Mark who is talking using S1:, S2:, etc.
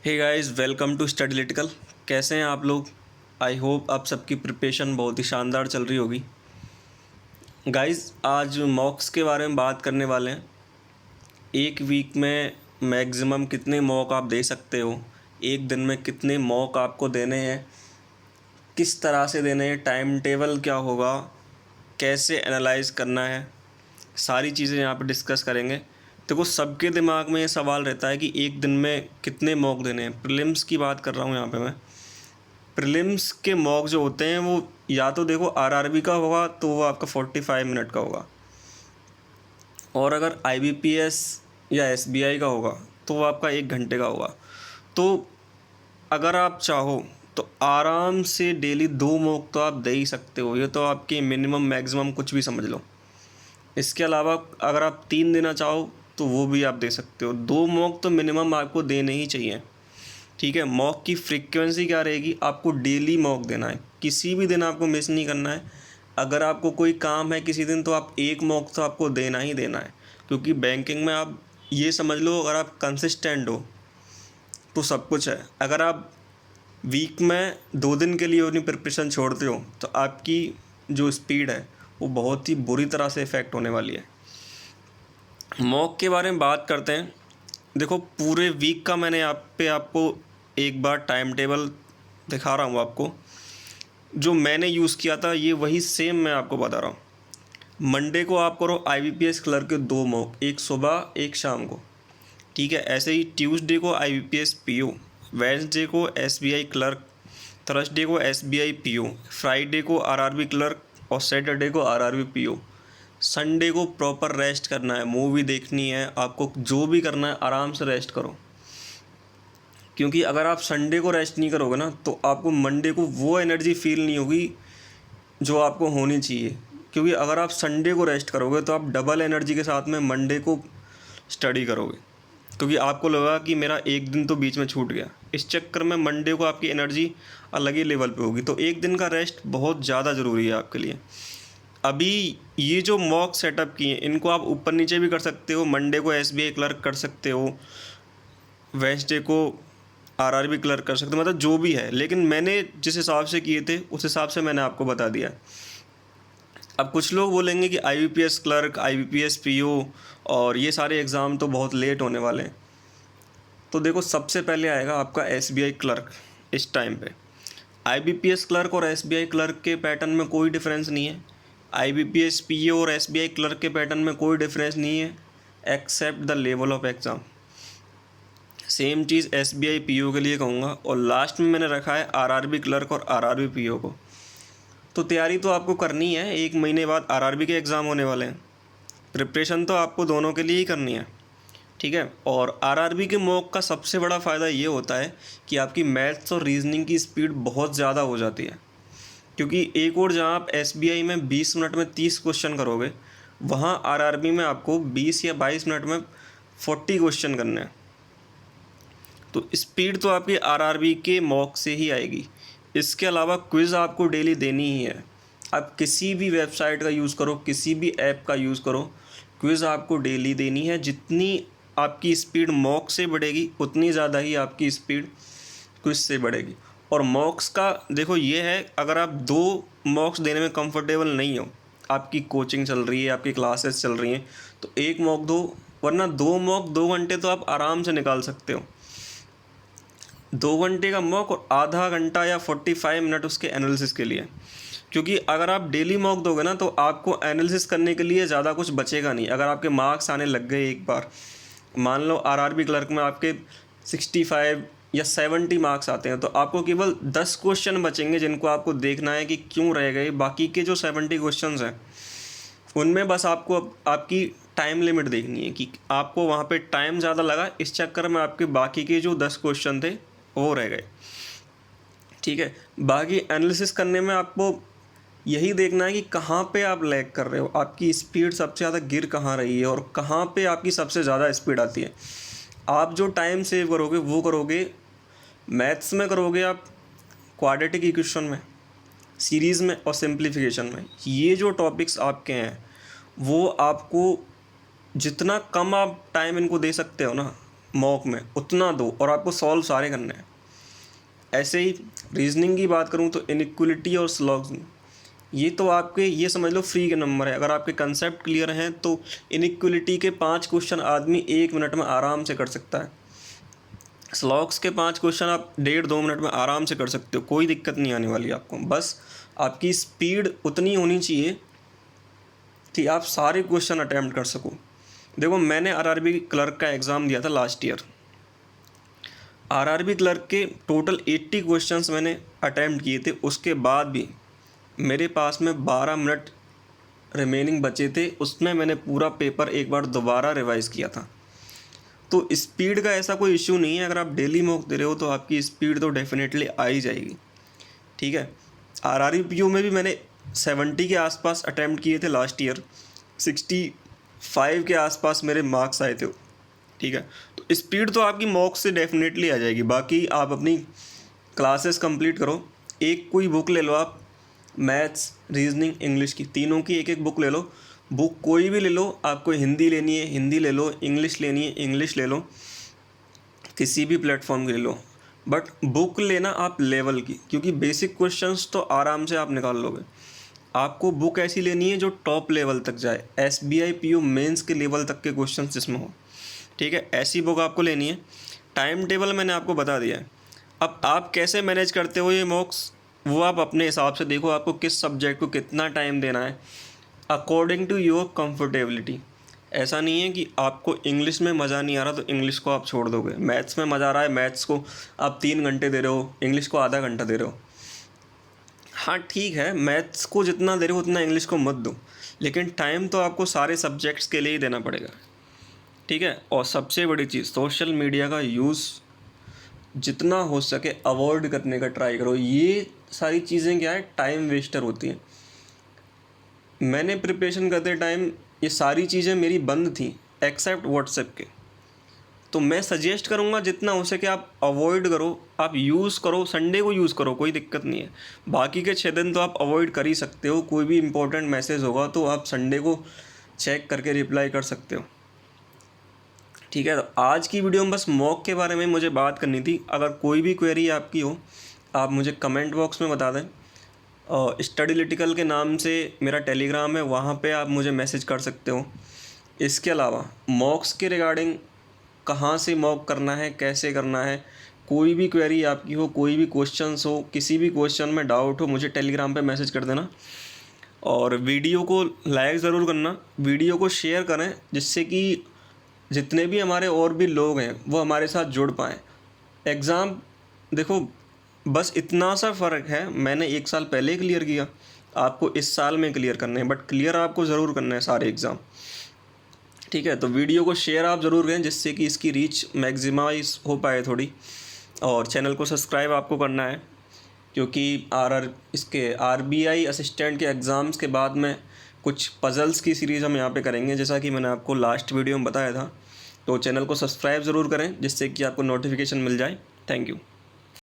S1: Hey guys, welcome to Studylitical. कैसे हैं आप लोग? आई होप आप सबकी प्रिपरेशन बहुत ही शानदार चल रही होगी। गाइस, आज मॉक्स के बारे में बात करने वाले हैं। एक वीक में मैक्सिमम कितने मॉक आप दे सकते हो, एक दिन में कितने मॉक आपको देने हैं, किस तरह से देने हैं, टाइम टेबल क्या होगा, कैसे एनालाइज करना है, सारी चीज़ें यहाँ पे डिस्कस करेंगे। देखो, सबके दिमाग में ये सवाल रहता है कि एक दिन में कितने मॉक देने हैं। प्रीलिम्स की बात कर रहा हूँ यहाँ पे मैं। प्रीलिम्स के मॉक जो होते हैं वो या तो देखो आरआरबी का होगा तो वो आपका 45 मिनट का होगा, और अगर आईबीपीएस या एसबीआई का होगा तो वो आपका 1 घंटे का होगा। तो अगर आप चाहो तो आराम से डेली 2 मॉक तो आप दे ही सकते हो। ये तो आपकी मिनिमम मैक्सिमम कुछ भी समझ लो। इसके अलावा अगर आप 3 देना चाहो तो वो भी आप दे सकते हो। 2 मॉक तो मिनिमम आपको देने ही चाहिए। ठीक है, मॉक की फ्रीक्वेंसी क्या रहेगी? आपको डेली मॉक देना है, किसी भी दिन आपको मिस नहीं करना है। अगर आपको कोई काम है किसी दिन तो आप 1 मॉक तो आपको देना ही देना है, क्योंकि बैंकिंग में आप ये समझ लो, अगर आप कंसिस्टेंट हो तो सब कुछ है। अगर आप वीक में 2 दिन के लिए अपनी प्रिपरेशन छोड़ते हो तो आपकी जो स्पीड है वो बहुत ही बुरी तरह से इफ़ेक्ट होने वाली है। मॉक के बारे में बात करते हैं। देखो, पूरे वीक का मैंने आपको एक बार टाइम टेबल दिखा रहा हूँ आपको। जो मैंने यूज़ किया था ये वही सेम मैं आपको बता रहा हूँ। मंडे को आप करो आईबीपीएस क्लर्क के 2 मॉक, एक सुबह एक शाम को। ठीक है, ऐसे ही ट्यूसडे को आईबीपीएस पीओ, वेडनेसडे को एसबीआई क्लर्क, थर्सडे को एसबीआई पीओ, फ्राइडे को आरआरबी क्लर्क और सैटरडे को आरआरबी पीओ। संडे को प्रॉपर रेस्ट करना है, मूवी देखनी है, आपको जो भी करना है आराम से रेस्ट करो। क्योंकि अगर आप संडे को रेस्ट नहीं करोगे ना तो आपको मंडे को वो एनर्जी फील नहीं होगी जो आपको होनी चाहिए। क्योंकि अगर आप संडे को रेस्ट करोगे तो आप डबल एनर्जी के साथ में मंडे को स्टडी करोगे, क्योंकि आपको लगा कि मेरा एक दिन तो बीच में छूट गया। इस चक्कर में मंडे को आपकी एनर्जी अलग ही लेवल पे होगी। तो एक दिन का रेस्ट बहुत ज़्यादा ज़रूरी है आपके लिए। अभी ये जो मॉक सेटअप किए इनको आप ऊपर नीचे भी कर सकते हो। मंडे को एसबीआई क्लर्क कर सकते हो, वेंसडे को आरआरबी क्लर्क कर सकते हो, मतलब जो भी है। लेकिन मैंने जिस हिसाब से किए थे उस हिसाब से मैंने आपको बता दिया। अब कुछ लोग बोलेंगे कि आईबीपीएस क्लर्क, आईबीपीएस पीओ और ये सारे एग्ज़ाम तो बहुत लेट होने वाले हैं। तो देखो, सबसे पहले आएगा आपका एसबीआई क्लर्क। इस टाइम पे आईबीपीएस क्लर्क और एसबीआई क्लर्क के पैटर्न में कोई डिफरेंस नहीं है। आईबीपीएस पीओ और एसबीआई क्लर्क के पैटर्न में कोई डिफरेंस नहीं है, except the level of exam. Same चीज़ एसबीआई पीओ के लिए कहूँगा। और लास्ट में मैंने रखा है आरआरबी क्लर्क और आरआरबी पीओ को। तो तैयारी तो आपको करनी है, 1 महीने बाद आरआरबी के एग्ज़ाम होने वाले हैं। प्रिपरेशन तो आपको दोनों के लिए ही करनी है। ठीक है, और आरआरबी के मॉक का सबसे बड़ा फ़ायदा ये होता है कि आपकी मैथ्स और रीजनिंग की स्पीड बहुत ज़्यादा हो जाती है। क्योंकि एक और जहाँ आप एसबीआई में 20 मिनट में 30 क्वेश्चन करोगे, वहाँ आरआरबी में आपको 20 या 22 मिनट में 40 क्वेश्चन करने हैं। तो स्पीड तो आपकी आरआरबी के मॉक से ही आएगी। इसके अलावा क्विज़ आपको डेली देनी ही है। आप किसी भी वेबसाइट का यूज़ करो, किसी भी ऐप का यूज़ करो, क्विज़ आपको डेली देनी है। जितनी आपकी स्पीड मॉक से बढ़ेगी उतनी ज़्यादा ही आपकी स्पीड क्विज़ से बढ़ेगी। और मॉक्स का देखो ये है, अगर आप 2 मॉक्स देने में कंफर्टेबल नहीं हो, आपकी कोचिंग चल रही है, आपकी क्लासेस चल रही हैं, तो 1 मॉक दो, वरना 2 मॉक 2 घंटे तो आप आराम से निकाल सकते हो। 2 घंटे का मॉक और आधा घंटा या 45 मिनट उसके एनालिसिस के लिए। क्योंकि अगर आप डेली मॉक दोगे ना तो आपको एनालिसिस करने के लिए ज़्यादा कुछ बचेगा नहीं। अगर आपके मार्क्स आने लग गए एक बार, मान लो आरआरबी क्लर्क में आपके 65 या 70 मार्क्स आते हैं, तो आपको केवल 10 क्वेश्चन बचेंगे जिनको आपको देखना है कि क्यों रह गए। बाकी के जो 70 क्वेश्चन हैं उनमें बस आपको आपकी टाइम लिमिट देखनी है कि आपको वहाँ पे टाइम ज़्यादा लगा, इस चक्कर में आपके बाकी के जो 10 क्वेश्चन थे वो रह गए। ठीक है, बाकी एनालिसिस करने में आपको यही देखना है कि कहाँ पे आप लैग कर रहे हो, आपकी स्पीड सबसे ज़्यादा गिर कहाँ रही है और कहाँ पे आपकी सबसे ज़्यादा स्पीड आती है। आप जो टाइम सेव करोगे वो करोगे मैथ्स में, करोगे आप क्वाड्रेटिक इक्वेशन में, सीरीज़ में और सिंप्लीफिकेशन में। ये जो टॉपिक्स आपके हैं वो आपको जितना कम आप टाइम इनको दे सकते हो ना, मॉक में उतना दो और आपको सॉल्व सारे करने हैं। ऐसे ही रीजनिंग की बात करूँ तो इनइक्वलिटी और स्लॉग्स, ये तो आपके ये समझ लो फ्री के नंबर है। अगर आपके कंसेप्ट क्लियर हैं तो इनइक्वलिटी के 5 क्वेश्चन आदमी 1 मिनट में आराम से कर सकता है। स्लॉग्स के 5 क्वेश्चन आप 1.5-2 मिनट में आराम से कर सकते हो, कोई दिक्कत नहीं आने वाली आपको। बस आपकी स्पीड उतनी होनी चाहिए कि आप सारे क्वेश्चन अटैम्प्ट कर सको। देखो मैंने आरआरबी क्लर्क का एग्ज़ाम दिया था लास्ट ईयर। आरआरबी क्लर्क के टोटल 80 क्वेश्चंस मैंने अटैम्प्ट किए थे, उसके बाद भी मेरे पास में 12 मिनट रिमेनिंग बचे थे, उसमें मैंने पूरा पेपर एक बार दोबारा रिवाइज़ किया था। तो स्पीड का ऐसा कोई इश्यू नहीं है, अगर आप डेली मॉक दे रहे हो तो आपकी स्पीड तो डेफिनेटली आ ही जाएगी। ठीक है, आरआरबी में भी मैंने 70 के आसपास अटैम्प्ट किए थे लास्ट ईयर, 65 के आसपास मेरे मार्क्स आए थे। ठीक है, तो स्पीड तो आपकी मॉक से डेफिनेटली आ जाएगी। बाकी आप अपनी क्लासेस कंप्लीट करो, एक कोई बुक ले लो आप, मैथ्स, रीजनिंग, इंग्लिश की, तीनों की एक एक बुक ले लो। बुक कोई भी ले लो, आपको हिंदी लेनी है हिंदी ले लो, इंग्लिश लेनी है इंग्लिश ले लो, किसी भी प्लेटफॉर्म की ले लो, बट बुक लेना आप लेवल की, क्योंकि बेसिक क्वेश्चंस तो आराम से आप निकाल लोगे। आपको बुक ऐसी लेनी है जो टॉप लेवल तक जाए, SBI PO मेंस के लेवल तक के क्वेश्चन जिसमें हो। ठीक है, ऐसी बुक आपको लेनी है। टाइम टेबल मैंने आपको बता दिया है। अब आप कैसे मैनेज करते हो ये मॉक्स, वो आप अपने हिसाब से देखो, आपको किस सब्जेक्ट को कितना टाइम देना है अकॉर्डिंग टू योर कंफर्टेबिलिटी। ऐसा नहीं है कि आपको इंग्लिश में मज़ा नहीं आ रहा तो इंग्लिश को आप छोड़ दोगे, मैथ्स में मज़ा आ रहा है मैथ्स को आप 3 घंटे दे रहे हो, इंग्लिश को आधा घंटा दे रहे हो। हाँ ठीक है, मैथ्स को जितना दे रहे हो उतना इंग्लिश को मत दो, लेकिन टाइम तो आपको सारे सब्जेक्ट्स के लिए ही देना पड़ेगा। ठीक है, और सबसे बड़ी चीज़, सोशल मीडिया का यूज़ जितना हो सके अवॉइड करने का ट्राई करो। ये सारी चीज़ें क्या है, टाइम वेस्टर होती हैं। मैंने प्रिपरेशन करते टाइम ये सारी चीज़ें मेरी बंद थी एक्सेप्ट व्हाट्सएप के। तो मैं सजेस्ट करूँगा जितना हो सके आप अवॉइड करो, आप यूज़ करो, संडे को यूज़ करो, कोई दिक्कत नहीं है। बाकी के 6 दिन तो आप अवॉइड कर ही सकते हो। कोई भी इंपॉर्टेंट मैसेज होगा तो आप संडे को चेक करके रिप्लाई कर सकते हो। ठीक है, तो आज की वीडियो में बस मॉक के बारे में मुझे बात करनी थी। अगर कोई भी क्वेरी आपकी हो आप मुझे कमेंट बॉक्स में बता दें। स्टडीलिटिकल के नाम से मेरा टेलीग्राम है, वहाँ पे आप मुझे मैसेज कर सकते हो। इसके अलावा मॉक्स के रिगार्डिंग कहाँ से मॉक करना है, कैसे करना है, कोई भी क्वेरी आपकी हो, कोई भी क्वेश्चंस हो, किसी भी क्वेश्चन में डाउट हो, मुझे टेलीग्राम पे मैसेज कर देना। और वीडियो को लाइक ज़रूर करना, वीडियो को शेयर करें, जिससे कि जितने भी हमारे और भी लोग हैं वो हमारे साथ जुड़ पाएँ। एग्ज़ाम देखो बस इतना सा फ़र्क है, मैंने 1 साल पहले क्लियर किया, आपको इस साल में क्लियर करने हैं, बट क्लियर आपको ज़रूर करना है सारे एग्ज़ाम। ठीक है, तो वीडियो को शेयर आप ज़रूर करें जिससे कि इसकी रीच मैक्सिमाइज हो पाए थोड़ी, और चैनल को सब्सक्राइब आपको करना है, क्योंकि इसके RBI असिस्टेंट के एग्ज़ाम्स के बाद में कुछ पज़ल्स की सीरीज़ हम यहाँ पे करेंगे, जैसा कि मैंने आपको लास्ट वीडियो में बताया था। तो चैनल को सब्सक्राइब ज़रूर करें जिससे कि आपको नोटिफिकेशन मिल जाए। Thank you.